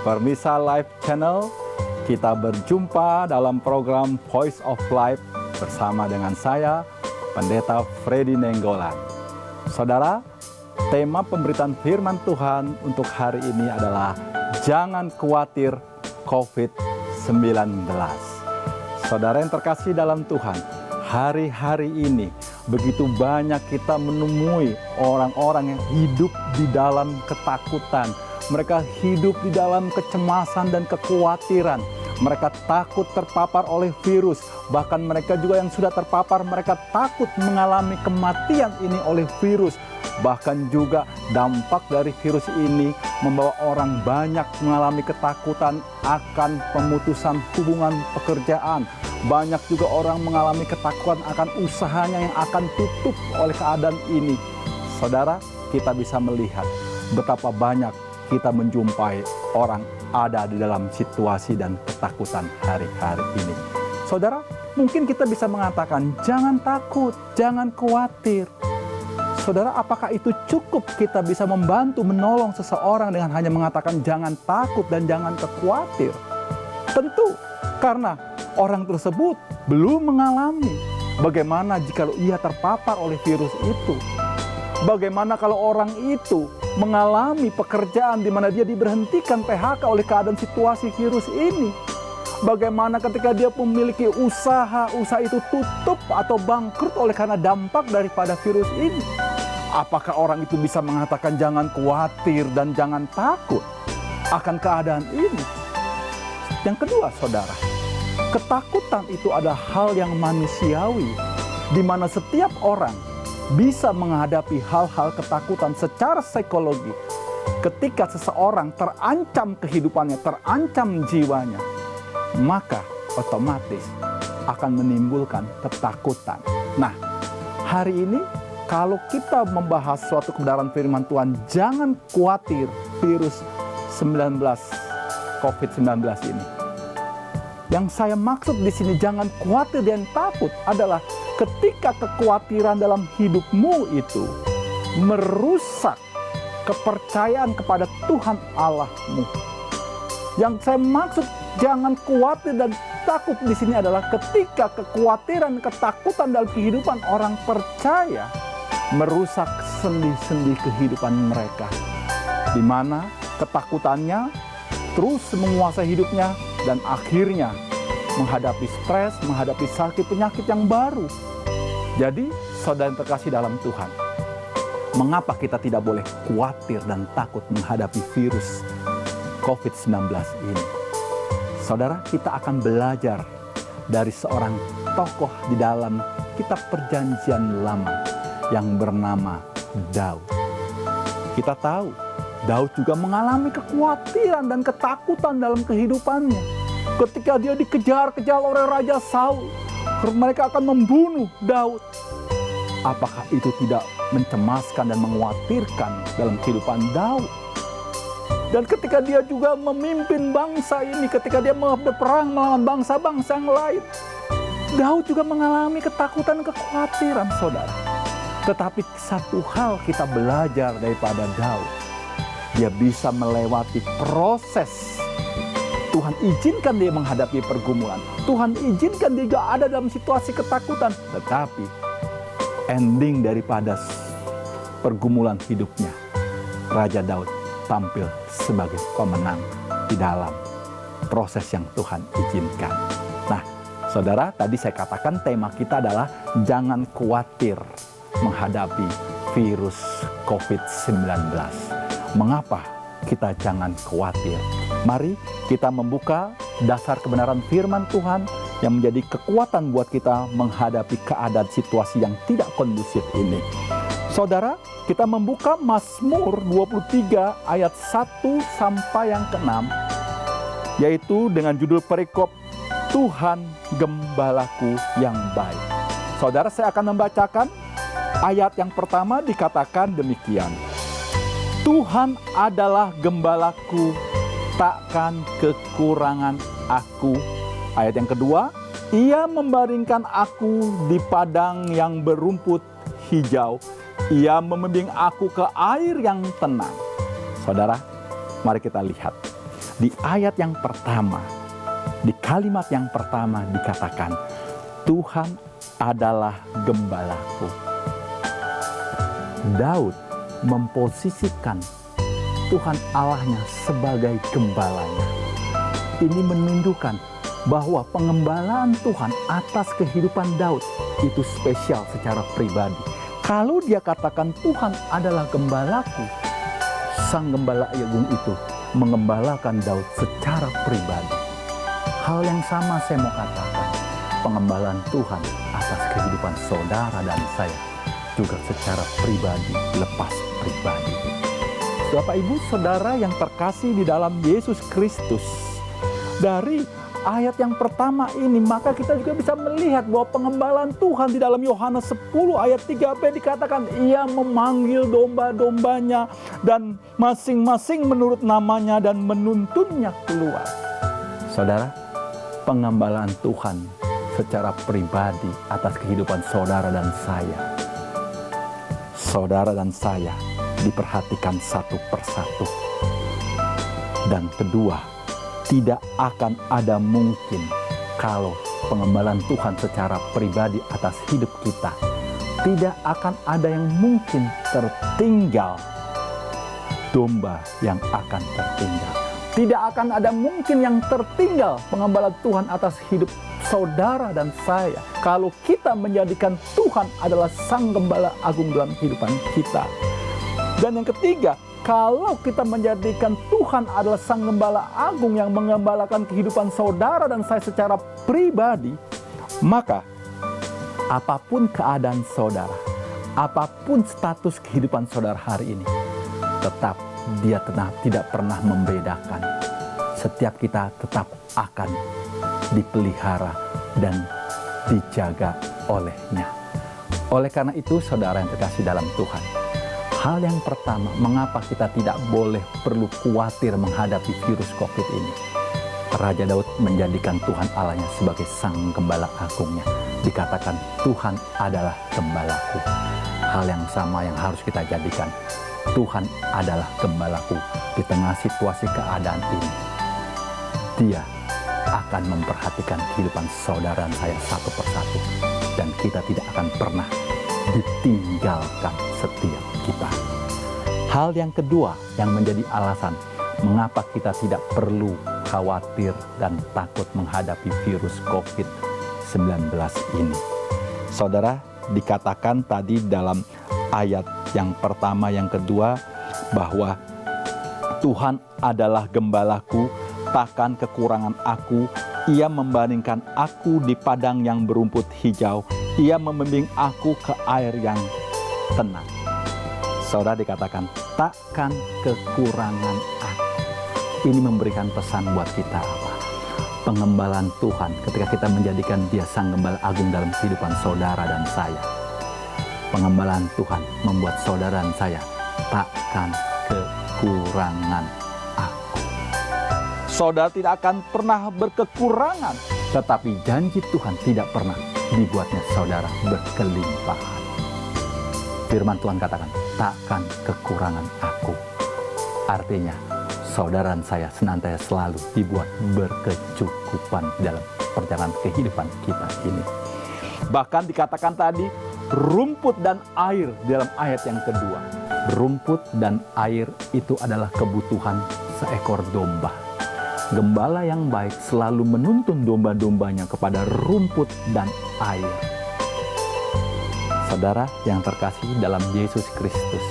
Permisa Live Channel, kita berjumpa dalam program Voice of Life bersama dengan saya, Pendeta Freddy Nenggolan. Saudara, tema pemberitaan firman Tuhan untuk hari ini adalah Jangan Khawatir COVID-19. Saudara yang terkasih dalam Tuhan, hari-hari ini begitu banyak kita menemui orang-orang yang hidup di dalam ketakutan. Mereka hidup di dalam kecemasan dan kekhawatiran. Mereka takut terpapar oleh virus. Bahkan mereka juga yang sudah terpapar, mereka takut mengalami kematian ini oleh virus. Bahkan juga dampak dari virus ini membawa orang banyak mengalami ketakutan akan pemutusan hubungan pekerjaan. Banyak juga orang mengalami ketakutan akan usahanya yang akan tutup oleh keadaan ini. Saudara, kita bisa melihat betapa banyak kita menjumpai orang ada di dalam situasi dan ketakutan hari-hari ini. Saudara, mungkin kita bisa mengatakan, jangan takut, jangan khawatir. Saudara, apakah itu cukup kita bisa membantu, menolong seseorang dengan hanya mengatakan jangan takut dan jangan khawatir? Tentu, karena orang tersebut belum mengalami. Bagaimana jika ia terpapar oleh virus itu? Bagaimana kalau orang itu mengalami pekerjaan di mana dia diberhentikan PHK oleh keadaan situasi virus ini? Bagaimana ketika dia memiliki usaha itu tutup atau bangkrut oleh karena dampak daripada virus ini? Apakah orang itu bisa mengatakan jangan khawatir dan jangan takut akan keadaan ini? Yang kedua, saudara, ketakutan itu adalah hal yang manusiawi, di mana setiap orang bisa menghadapi hal-hal ketakutan secara psikologi. Ketika seseorang terancam kehidupannya, terancam jiwanya, maka otomatis akan menimbulkan ketakutan. Nah, hari ini kalau kita membahas suatu kebenaran firman Tuhan, jangan khawatir virus COVID-19 ini. Yang saya maksud di sini jangan khawatir dan takut adalah ketika kekhawatiran dalam hidupmu itu merusak kepercayaan kepada Tuhan Allahmu. Yang saya maksud jangan khawatir dan takut di sini adalah ketika kekhawatiran, ketakutan dalam kehidupan orang percaya merusak sendi-sendi kehidupan mereka, di mana ketakutannya terus menguasai hidupnya dan akhirnya menghadapi stres, menghadapi sakit penyakit yang baru. Jadi, saudara yang terkasih dalam Tuhan, mengapa kita tidak boleh khawatir dan takut menghadapi virus COVID-19 ini? Saudara, kita akan belajar dari seorang tokoh di dalam kitab Perjanjian Lama yang bernama Daud. Kita tahu, Daud juga mengalami kekhawatiran dan ketakutan dalam kehidupannya. Ketika dia dikejar-kejar oleh Raja Saul, mereka akan membunuh Daud. Apakah itu tidak mencemaskan dan mengkhawatirkan dalam kehidupan Daud? Dan ketika dia juga memimpin bangsa ini, ketika dia berperang melawan bangsa-bangsa yang lain, Daud juga mengalami ketakutan dan kekhawatiran, saudara. Tetapi satu hal kita belajar daripada Daud. Dia bisa melewati proses. Tuhan izinkan dia menghadapi pergumulan. Tuhan izinkan dia juga ada dalam situasi ketakutan. Tetapi ending daripada pergumulan hidupnya, Raja Daud tampil sebagai pemenang di dalam proses yang Tuhan izinkan. Nah, saudara, tadi saya katakan tema kita adalah jangan khawatir menghadapi virus COVID-19. Mengapa kita jangan khawatir? Mari kita membuka dasar kebenaran firman Tuhan yang menjadi kekuatan buat kita menghadapi keadaan situasi yang tidak kondusif ini. Saudara, kita membuka Mazmur 23 ayat 1 sampai yang ke-6, yaitu dengan judul perikop Tuhan Gembalaku yang baik. Saudara, saya akan membacakan ayat yang pertama. Dikatakan demikian: Tuhan adalah gembalaku, takkan kekurangan aku. Ayat yang kedua, Ia membaringkan aku di padang yang berumput hijau. Ia membimbing aku ke air yang tenang. Saudara, mari kita lihat. Di ayat yang pertama, di kalimat yang pertama dikatakan, Tuhan adalah gembalaku. Daud memposisikan Tuhan Allahnya sebagai gembalanya. Ini menunjukkan bahwa pengembalaan Tuhan atas kehidupan Daud itu spesial secara pribadi. Kalau dia katakan Tuhan adalah gembalaku, sang gembala agung itu mengembalakan Daud secara pribadi. Hal yang sama saya mau katakan, pengembalaan Tuhan atas kehidupan saudara dan saya juga secara pribadi, lepas pribadi. Bapak Ibu Saudara yang terkasih di dalam Yesus Kristus, dari ayat yang pertama ini maka kita juga bisa melihat bahwa pengembalaan Tuhan di dalam Yohanes 10 ayat 3b dikatakan ia memanggil domba-dombanya dan masing-masing menurut namanya dan menuntunnya keluar. Saudara, pengembalaan Tuhan secara pribadi atas kehidupan saudara dan saya. Saudara dan saya diperhatikan satu persatu. Dan kedua, tidak akan ada mungkin kalau pengembalaan Tuhan secara pribadi atas hidup kita, tidak akan ada yang mungkin tertinggal, domba yang akan tertinggal. Tidak akan ada mungkin yang tertinggal pengembalaan Tuhan atas hidup saudara dan saya kalau kita menjadikan Tuhan adalah sang gembala agung dalam kehidupan kita. Dan yang ketiga, kalau kita menjadikan Tuhan adalah sang gembala agung yang mengembalakan kehidupan saudara dan saya secara pribadi, maka apapun keadaan saudara, apapun status kehidupan saudara hari ini, tetap dia tidak pernah membedakan. Setiap kita tetap akan dipelihara dan dijaga olehnya. Oleh karena itu, saudara yang terkasih dalam Tuhan, hal yang pertama, mengapa kita tidak boleh perlu khawatir menghadapi virus COVID ini? Raja Daud menjadikan Tuhan Allahnya sebagai sang gembala agungnya. Dikatakan Tuhan adalah gembalaku. Hal yang sama yang harus kita jadikan. Tuhan adalah gembalaku di tengah situasi keadaan ini. Dia akan memperhatikan kehidupan saudara dan saya satu persatu. Dan kita tidak akan pernah ditinggalkan setiap kita. Hal yang kedua yang menjadi alasan mengapa kita tidak perlu khawatir dan takut menghadapi virus COVID-19 ini. Saudara, dikatakan tadi dalam ayat yang pertama, yang kedua, bahwa Tuhan adalah gembalaku, takkan kekurangan aku. Ia membandingkan aku di padang yang berumput hijau. Ia membimbing aku ke air yang tenang. Saudara, dikatakan takkan kekurangan aku. Ini memberikan pesan buat kita apa? Pengembalaan Tuhan ketika kita menjadikan dia sang gembala agung dalam kehidupan saudara dan saya. Pengembalaan Tuhan membuat saudara dan saya takkan kekurangan aku. Saudara tidak akan pernah berkekurangan, tetapi janji Tuhan tidak pernah dibuatnya saudara berkelimpahan. Firman Tuhan katakan, takkan kekurangan aku. Artinya, saudara dan saya senantiasa selalu dibuat berkecukupan dalam perjalanan kehidupan kita ini. Bahkan dikatakan tadi, rumput dan air dalam ayat yang kedua. Rumput dan air itu adalah kebutuhan seekor domba. Gembala yang baik selalu menuntun domba-dombanya kepada rumput dan air. Saudara yang terkasih dalam Yesus Kristus,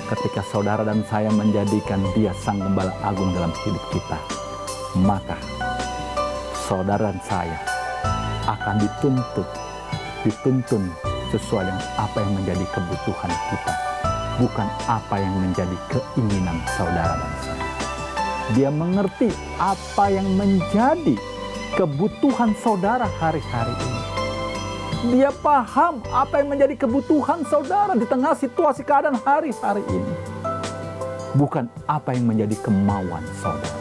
ketika saudara dan saya menjadikan dia sang gembala agung dalam hidup kita, maka saudara dan saya akan dituntun sesuai dengan apa yang menjadi kebutuhan kita, bukan apa yang menjadi keinginan saudara dan saya. Dia mengerti apa yang menjadi kebutuhan saudara hari-hari ini. Dia paham apa yang menjadi kebutuhan saudara di tengah situasi keadaan hari-hari ini, bukan apa yang menjadi kemauan saudara.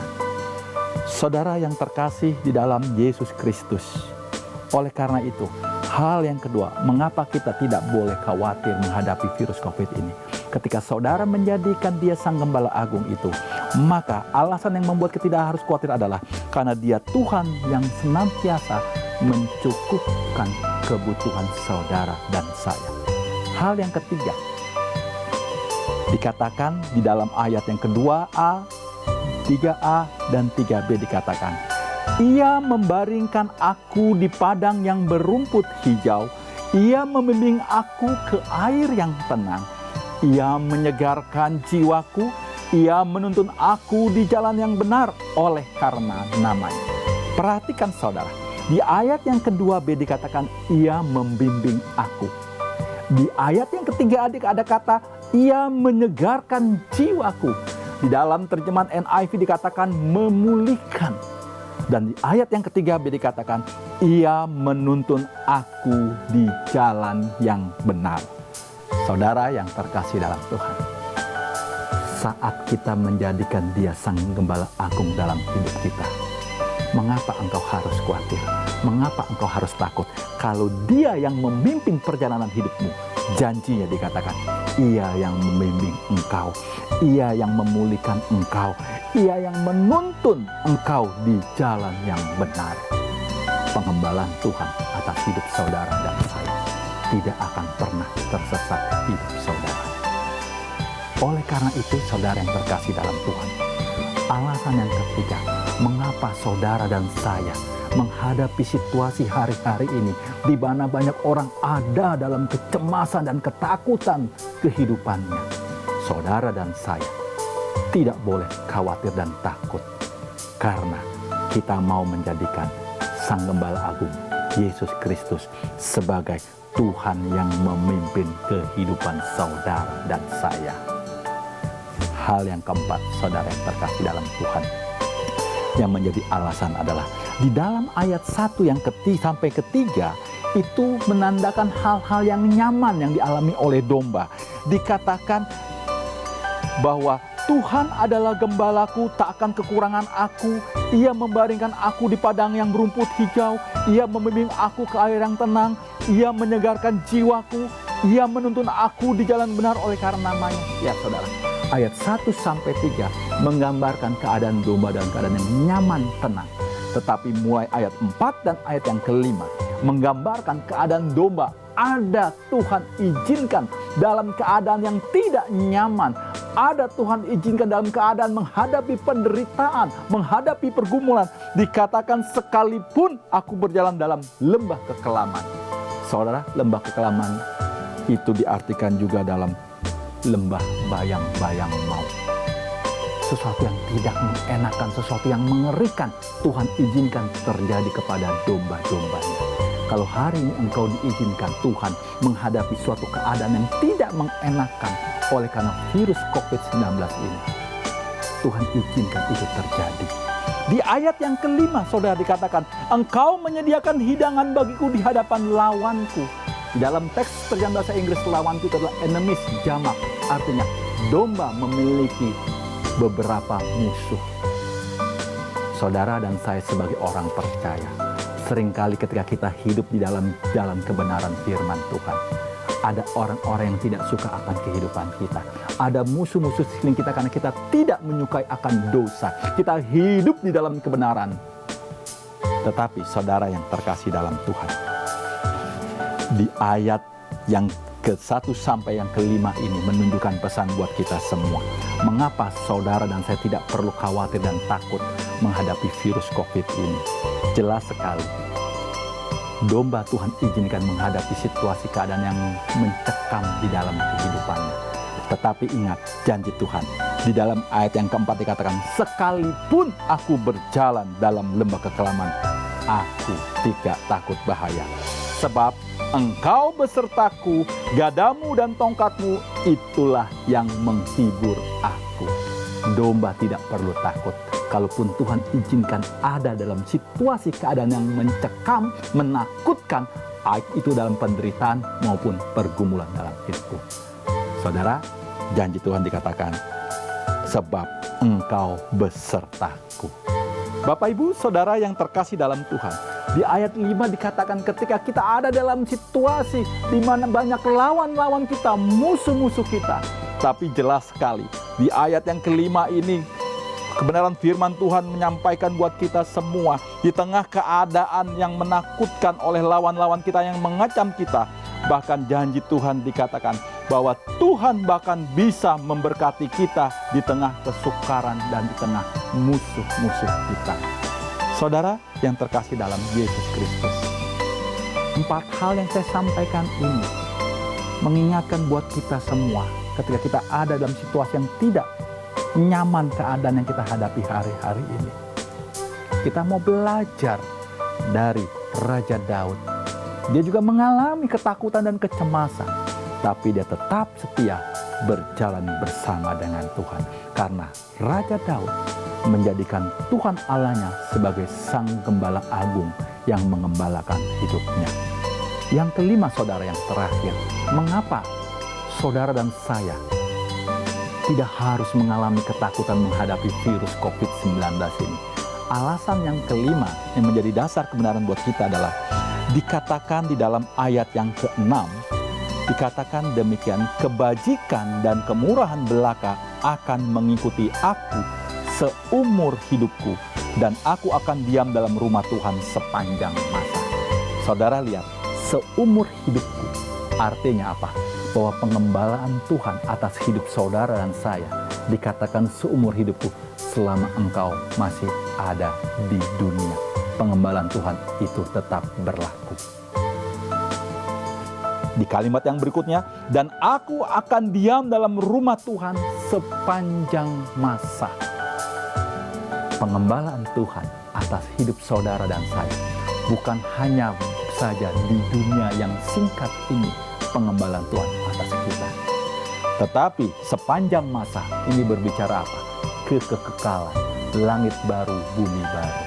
Saudara yang terkasih di dalam Yesus Kristus, oleh karena itu, hal yang kedua, mengapa kita tidak boleh khawatir menghadapi virus COVID ini? Ketika saudara menjadikan dia sang gembala agung itu, Maka alasan yang membuat kita tidak harus khawatir adalah karena Dia Tuhan yang senantiasa mencukupkan kebutuhan saudara dan saya. Hal yang ketiga, dikatakan di dalam ayat yang kedua A, 3a, dan 3b dikatakan, Ia membaringkan aku di padang yang berumput hijau, Ia membimbing aku ke air yang tenang, Ia menyegarkan jiwaku, Ia menuntun aku di jalan yang benar oleh karena namanya. Perhatikan saudara, di ayat yang kedua B dikatakan Ia membimbing aku. Di ayat yang ketiga adik ada kata Ia menyegarkan jiwaku. Di dalam terjemahan NIV dikatakan memulihkan. Dan di ayat yang ketiga B dikatakan Ia menuntun aku di jalan yang benar. Saudara yang terkasih dalam Tuhan, saat kita menjadikan Dia Sang Gembala Agung dalam hidup kita, mengapa engkau harus khawatir? Mengapa engkau harus takut? Kalau Dia yang memimpin perjalanan hidupmu, janjinya dikatakan, Ia yang membimbing engkau, Ia yang memulihkan engkau, Ia yang menuntun engkau di jalan yang benar. Pengembalaan Tuhan atas hidup saudara dan saya tidak akan pernah tersesat hidup saudara. Oleh karena itu, saudara yang terkasih dalam Tuhan, alasan yang ketiga, mengapa saudara dan saya menghadapi situasi hari-hari ini di mana banyak orang ada dalam kecemasan dan ketakutan kehidupannya. Saudara dan saya tidak boleh khawatir dan takut karena kita mau menjadikan Sang Gembala Agung Yesus Kristus sebagai Tuhan yang memimpin kehidupan saudara dan saya. Hal yang keempat, saudara yang terkasih dalam Tuhan, yang menjadi alasan adalah di dalam ayat 1 yang sampai ketiga itu menandakan hal-hal yang nyaman yang dialami oleh domba. Dikatakan bahwa Tuhan adalah gembalaku, tak akan kekurangan aku. Ia membaringkan aku di padang yang berumput hijau. Ia membimbing aku ke air yang tenang. Ia menyegarkan jiwaku. Ia menuntun aku di jalan benar oleh karena namanya. Ya saudara, ayat 1 sampai 3 menggambarkan keadaan domba dan keadaan yang nyaman, tenang. Tetapi mulai ayat 4 dan ayat yang kelima menggambarkan keadaan domba ada Tuhan izinkan dalam keadaan yang tidak nyaman. Ada Tuhan izinkan dalam keadaan menghadapi penderitaan, menghadapi pergumulan. Dikatakan sekalipun aku berjalan dalam lembah kekelaman. Saudara, lembah kekelaman itu diartikan juga dalam lembah bayang-bayang maut. Sesuatu yang tidak mengenakan, sesuatu yang mengerikan Tuhan izinkan terjadi kepada domba-dombanya. Kalau hari ini engkau diizinkan Tuhan menghadapi suatu keadaan yang tidak mengenakan oleh karena virus COVID-19 ini, Tuhan izinkan itu terjadi. Di ayat yang kelima, saudara, dikatakan, engkau menyediakan hidangan bagiku di hadapan lawanku. Di dalam teks terjemahan bahasa Inggris, lawanku itu adalah enemies, jamak. Artinya, domba memiliki beberapa musuh. Saudara dan saya sebagai orang percaya, seringkali ketika kita hidup di dalam jalan kebenaran firman Tuhan, ada orang-orang yang tidak suka akan kehidupan kita. Ada musuh-musuh sekeliling kita karena kita tidak menyukai akan dosa. Kita hidup di dalam kebenaran. Tetapi saudara yang terkasih dalam Tuhan, di ayat yang ke-1 sampai yang ke-5 ini menunjukkan pesan buat kita semua. Mengapa saudara dan saya tidak perlu khawatir dan takut menghadapi virus COVID ini? Jelas sekali, domba Tuhan izinkan menghadapi situasi keadaan yang mencekam di dalam kehidupannya. Tetapi ingat janji Tuhan. Di dalam ayat yang keempat dikatakan, sekalipun aku berjalan dalam lembah kekelaman, aku tidak takut bahaya. Sebab engkau besertaku, gadamu dan tongkatmu, itulah yang menghibur aku. Domba tidak perlu takut. Kalaupun Tuhan izinkan ada dalam situasi keadaan yang mencekam, menakutkan, baik itu dalam penderitaan maupun pergumulan dalam hidupku. Saudara, janji Tuhan dikatakan, sebab engkau besertaku. Bapak Ibu Saudara yang terkasih dalam Tuhan, di ayat 5 dikatakan ketika kita ada dalam situasi di mana banyak lawan-lawan kita, musuh-musuh kita. Tapi jelas sekali, di ayat yang kelima ini Kebenaran firman Tuhan menyampaikan buat kita semua, di tengah keadaan yang menakutkan oleh lawan-lawan kita yang mengancam kita, bahkan janji Tuhan dikatakan bahwa Tuhan bahkan bisa memberkati kita di tengah kesukaran dan di tengah musuh-musuh kita. Saudara yang terkasih dalam Yesus Kristus, 4 hal yang saya sampaikan ini mengingatkan buat kita semua ketika kita ada dalam situasi yang tidak nyaman keadaan yang kita hadapi hari-hari ini. Kita mau belajar dari Raja Daud. Dia juga mengalami ketakutan dan kecemasan, tapi dia tetap setia berjalan bersama dengan Tuhan. Karena Raja Daud menjadikan Tuhan Allahnya sebagai Sang Gembala Agung yang mengembalakan hidupnya. Yang kelima, saudara, yang terakhir, mengapa saudara dan saya tidak harus mengalami ketakutan menghadapi virus COVID-19 ini? Alasan yang kelima yang menjadi dasar kebenaran buat kita adalah dikatakan di dalam ayat yang ke-6, dikatakan demikian, kebajikan dan kemurahan belaka akan mengikuti aku seumur hidupku, dan aku akan diam dalam rumah Tuhan sepanjang masa. Saudara lihat, seumur hidupku artinya apa? Bahwa pengembalaan Tuhan atas hidup saudara dan saya dikatakan seumur hidupku selama engkau masih ada di dunia. Pengembalaan Tuhan itu tetap berlaku. Di kalimat yang berikutnya, dan aku akan diam dalam rumah Tuhan sepanjang masa. Pengembalaan Tuhan atas hidup saudara dan saya bukan hanya saja di dunia yang singkat ini, pengembalaan Tuhan atas kita, tetapi sepanjang masa ini berbicara apa? Kekekalan, langit baru, bumi baru.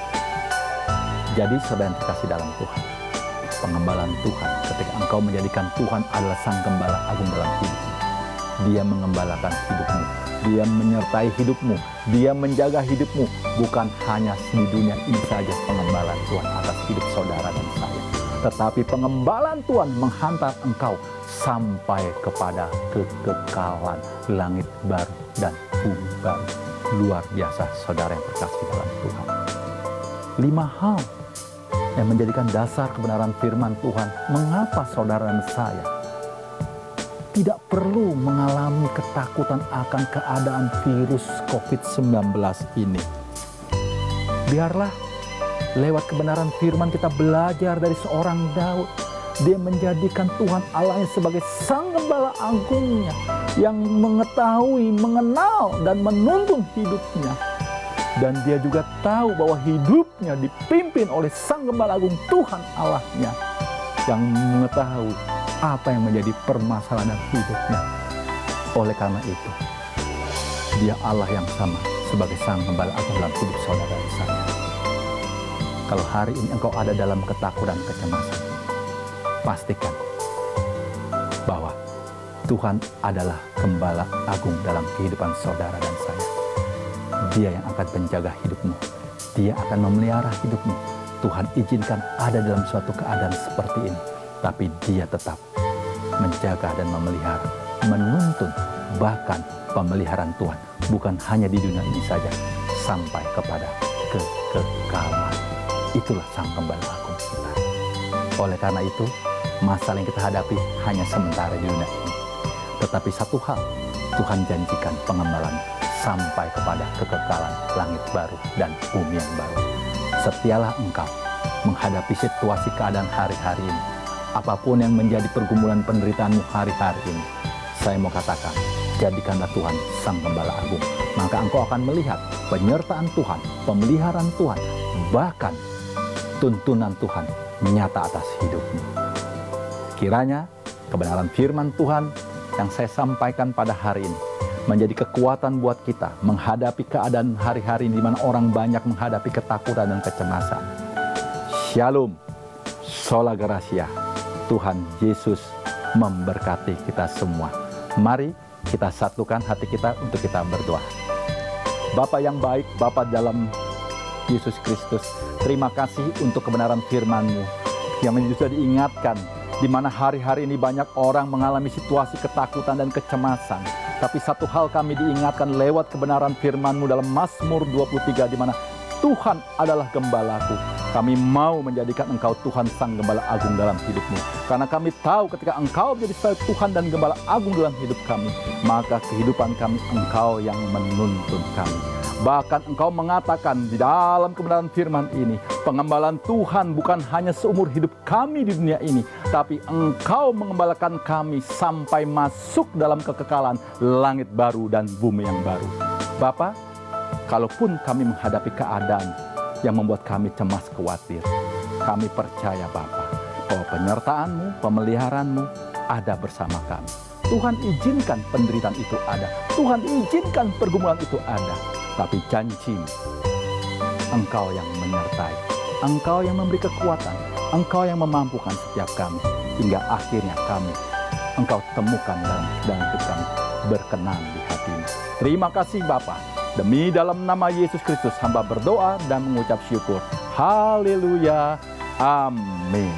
Jadi saudara yang terkasih dalam Tuhan, pengembalaan Tuhan ketika engkau menjadikan Tuhan adalah Sang Gembala Agung dalam hidupmu, Dia mengembalakan hidupmu, Dia menyertai hidupmu, Dia menjaga hidupmu. Bukan hanya di dunia ini saja pengembalaan Tuhan atas hidup saudara dan saya, tetapi pengembalaan Tuhan menghantar engkau sampai kepada kekekalan, langit baru dan bumi baru. Luar biasa saudara yang terkasih dalam Tuhan. 5 hal yang menjadikan dasar kebenaran firman Tuhan, mengapa saudara dan saya tidak perlu mengalami ketakutan akan keadaan virus COVID-19 ini. Biarlah lewat kebenaran firman kita belajar dari seorang Daud. Dia menjadikan Tuhan Allahnya sebagai Sang Gembala Agungnya yang mengetahui, mengenal, dan menuntun hidupnya. Dan dia juga tahu bahwa hidupnya dipimpin oleh Sang Gembala Agung Tuhan Allahnya yang mengetahui apa yang menjadi permasalahan hidupnya. Oleh karena itu, Dia Allah yang sama sebagai Sang Gembala Agung dalam hidup saudara dan saya. Kalau hari ini engkau ada dalam ketakutan, kecemasan, pastikan bahwa Tuhan adalah Gembala Agung dalam kehidupan saudara dan saya. Dia yang akan menjaga hidupmu, Dia akan memelihara hidupmu. Tuhan izinkan ada dalam suatu keadaan seperti ini, tapi Dia tetap menjaga dan memelihara, menuntun, bahkan pemeliharaan Tuhan bukan hanya di dunia ini saja, sampai kepada kekekalan. Itulah Sang Gembala Agung kita. Oleh karena itu, masalah yang kita hadapi hanya sementara di dunia ini. Tetapi satu hal, Tuhan janjikan pengembalaan sampai kepada kekekalan, langit baru dan bumi yang baru. Setialah engkau menghadapi situasi keadaan hari-hari ini. Apapun yang menjadi pergumulan penderitaanmu hari-hari ini, saya mau katakan, jadikanlah Tuhan Sang Gembala Agung. Maka engkau akan melihat penyertaan Tuhan, pemeliharaan Tuhan, bahkan tuntunan Tuhan nyata atas hidupmu. Kiranya kebenaran firman Tuhan yang saya sampaikan pada hari ini menjadi kekuatan buat kita menghadapi keadaan hari-hari di mana orang banyak menghadapi ketakutan dan kecemasan. Shalom, sola gracia. Tuhan Yesus memberkati kita semua. Mari kita satukan hati kita untuk kita berdoa. Bapa yang baik, Bapa dalam Yesus Kristus, terima kasih untuk kebenaran firman-Mu yang juga diingatkan di mana hari-hari ini banyak orang mengalami situasi ketakutan dan kecemasan. Tapi satu hal kami diingatkan lewat kebenaran firman-Mu dalam Mazmur 23, di mana Tuhan adalah gembalaku. Kami mau menjadikan Engkau Tuhan Sang Gembala Agung dalam hidup-Mu. Karena kami tahu ketika Engkau menjadi Tuhan dan Gembala Agung dalam hidup kami, maka kehidupan kami Engkau yang menuntun kami. Bahkan Engkau mengatakan di dalam kebenaran firman ini, pengembalaan Tuhan bukan hanya seumur hidup kami di dunia ini, tapi Engkau mengembalakan kami sampai masuk dalam kekekalan langit baru dan bumi yang baru. Bapa, kalaupun kami menghadapi keadaan yang membuat kami cemas khawatir, kami percaya Bapa, bahwa penyertaan-Mu, pemeliharaan-Mu ada bersama kami. Tuhan izinkan penderitaan itu ada, Tuhan izinkan pergumulan itu ada, tapi janji-Mu, Engkau yang menyertai, Engkau yang memberi kekuatan, Engkau yang memampukan setiap kami, hingga akhirnya kami Engkau temukan dalam hidup kami, berkenan di hati-Mu. Terima kasih Bapa. Demi dalam nama Yesus Kristus hamba berdoa dan mengucap syukur. Haleluya. Amin.